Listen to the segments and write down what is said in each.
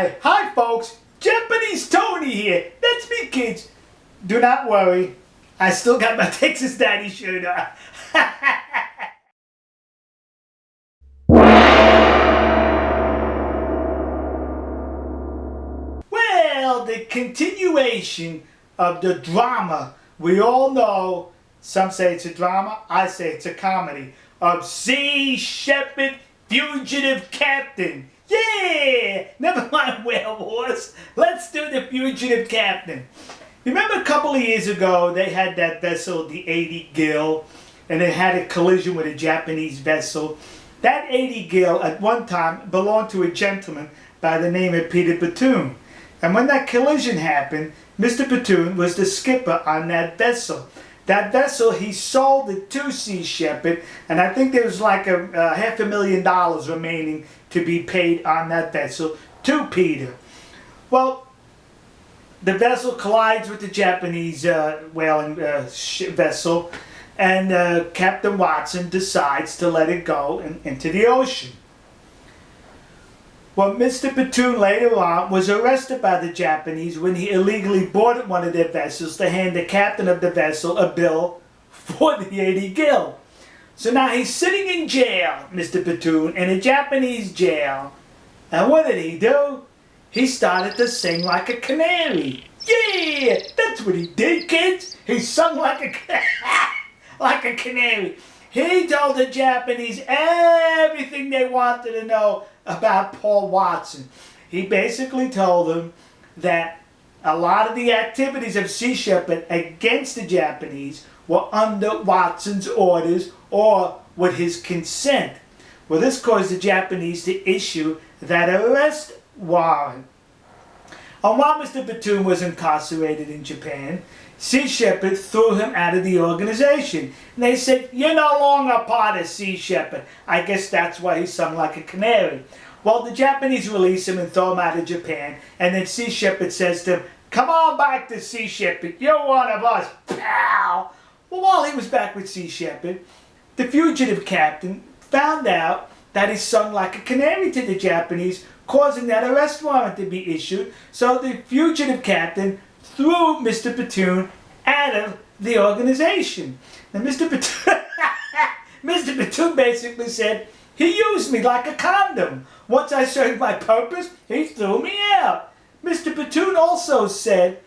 Hi folks, Japanese Tony here. That's me, kids. Do not worry, I still got my Texas Daddy shirt on. Well, the continuation of the drama we all know, some say it's a drama, I say it's a comedy, of Sea Shepherd Fugitive Captain. Yeah! Never mind Whale Wars. Let's do the Fugitive Captain. Remember a couple of years ago, they had that vessel, the Ady Gil, and it had a collision with a Japanese vessel. That Ady Gil, at one time, belonged to a gentleman by the name of Peter Bethune. And when that collision happened, Mr. Bethune was the skipper on that vessel. That vessel, he sold it to Sea Shepherd, and I think there was like a $500,000 remaining to be paid on that vessel to Peter. Well, the vessel collides with the Japanese whaling vessel, and Captain Watson decides to let it go into the ocean. Well, Mr. Bethune later on was arrested by the Japanese when he illegally boarded one of their vessels to hand the captain of the vessel a bill for the Ady Gil. So now he's sitting in jail, Mr. Bethune, in a Japanese jail. And what did he do? He started to sing like a canary. Yeah, that's what he did, kids. He sung like a canary. He told the Japanese everything they wanted to know about Paul Watson. He basically told them that a lot of the activities of Sea Shepherd against the Japanese were under Watson's orders or with his consent. Well, this caused the Japanese to issue that arrest warrant. And while Mr. Bethune was incarcerated in Japan, Sea Shepherd threw him out of the organization. And they said, "You're no longer a part of Sea Shepherd." I guess that's why he sung like a canary. Well, the Japanese release him and throw him out of Japan. And then Sea Shepherd says to him, "Come on back to Sea Shepherd. You're one of us, pal." Well, while he was back with Sea Shepherd, the fugitive captain found out that he sung like a canary to the Japanese, causing that arrest warrant to be issued. So the fugitive captain threw Mr. Bethune out of the organization. And Mr. Bethune basically said, "He used me like a condom. Once I served my purpose, he threw me out." Mr. Bethune also said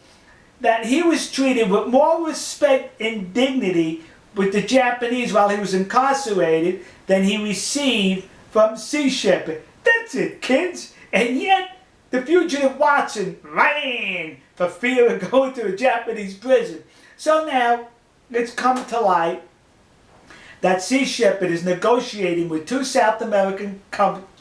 that he was treated with more respect and dignity with the Japanese while he was incarcerated than he received from Sea Shepherd. That's it, kids. And yet, the fugitive Watson ran for fear of going to a Japanese prison. So now, it's come to light that Sea Shepherd is negotiating with two South American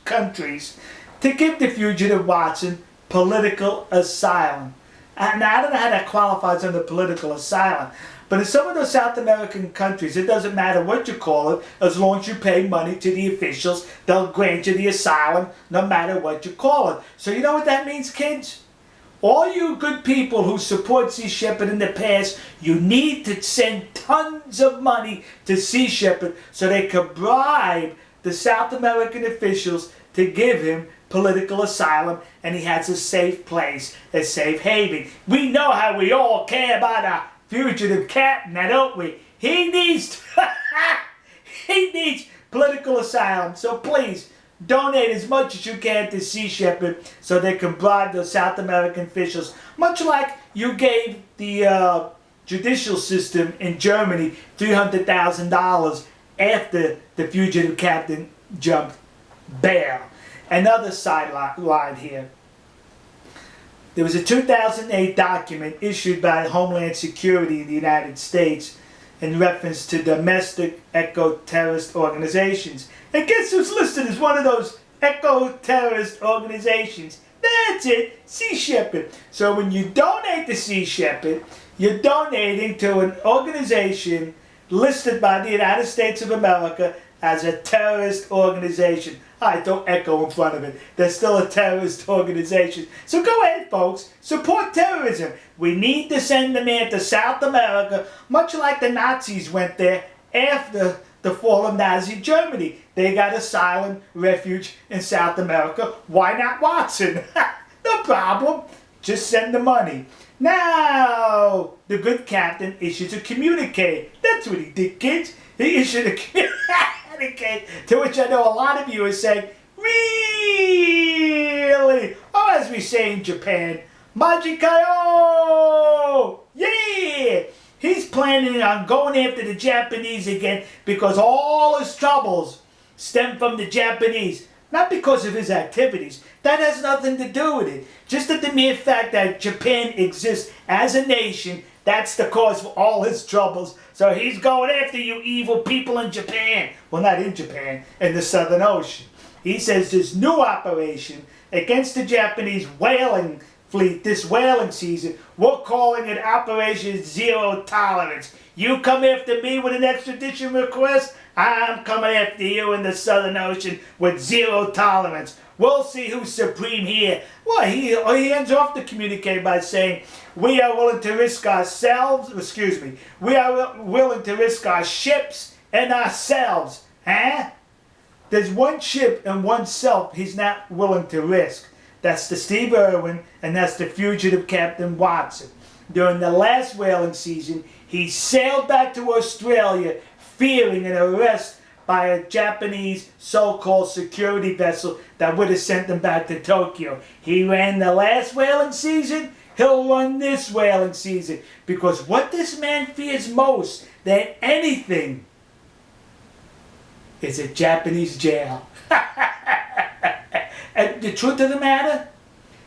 countries to give the fugitive Watson political asylum. And I don't know how that qualifies under political asylum. But in some of those South American countries, it doesn't matter what you call it, as long as you pay money to the officials, they'll grant you the asylum no matter what you call it. So you know what that means, kids? All you good people who support Sea Shepherd in the past, you need to send tons of money to Sea Shepherd so they could bribe the South American officials to give him political asylum, and he has a safe place, a safe haven. We know how we all care about our fugitive captain, now don't we? He needs he needs political asylum. So please donate as much as you can to Sea Shepherd so they can bribe those South American officials, much like you gave the judicial system in Germany $300,000 after the fugitive captain jumped bail. Another sideline here. There was a 2008 document issued by Homeland Security in the United States in reference to domestic eco-terrorist organizations. And guess who's listed as one of those eco-terrorist organizations? That's it, Sea Shepherd. So when you donate to Sea Shepherd, you're donating to an organization listed by the United States of America as a terrorist organization. Don't echo in front of it. They're still a terrorist organization. So go ahead, folks. Support terrorism. We need to send them in to South America, much like the Nazis went there after the fall of Nazi Germany. They got asylum, refuge in South America. Why not Watson? No problem. Just send the money. Now, the good captain issues a communique. That's what he did, kids. He issued a communique, to which I know a lot of you are saying, really? Or as we say in Japan, Majikayo! Yeah! He's planning on going after the Japanese again because all his troubles stem from the Japanese. Not because of his activities. That has nothing to do with it. Just that the mere fact that Japan exists as a nation, that's the cause for all his troubles. So he's going after you evil people in Japan. Well, not in Japan, in the Southern Ocean. He says this new operation against the Japanese whaling fleet this whaling season, we're calling it Operation Zero Tolerance. You come after me with an extradition request, I'm coming after you in the Southern Ocean with zero tolerance. We'll see who's supreme here. Well, he ends off the communique by saying, we are willing to risk ourselves, we are willing to risk our ships and ourselves. Huh? There's one ship and one self he's not willing to risk. That's the Steve Irwin, and that's the fugitive Captain Watson. During the last whaling season, he sailed back to Australia fearing an arrest by a Japanese so-called security vessel that would have sent him back to Tokyo. He ran the last whaling season, he'll run this whaling season. Because what this man fears most than anything is a Japanese jail. And the truth of the matter,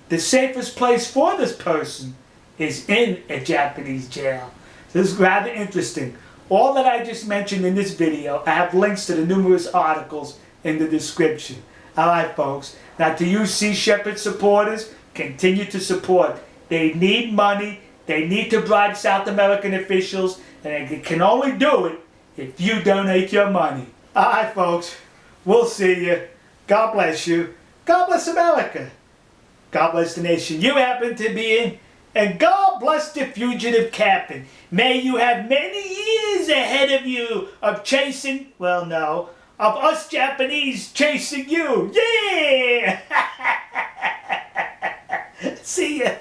the safest place for this person is in a Japanese jail. This is rather interesting. All that I just mentioned in this video, I have links to the numerous articles in the description. Alright folks, now to you Sea Shepherd supporters, continue to support. They need money, they need to bribe South American officials, and they can only do it if you donate your money. Alright folks, we'll see you. God bless you. God bless America. God bless the nation you happen to be in. And God bless the fugitive captain. May you have many years ahead of you of chasing, well no, of us Japanese chasing you. Yeah! See ya.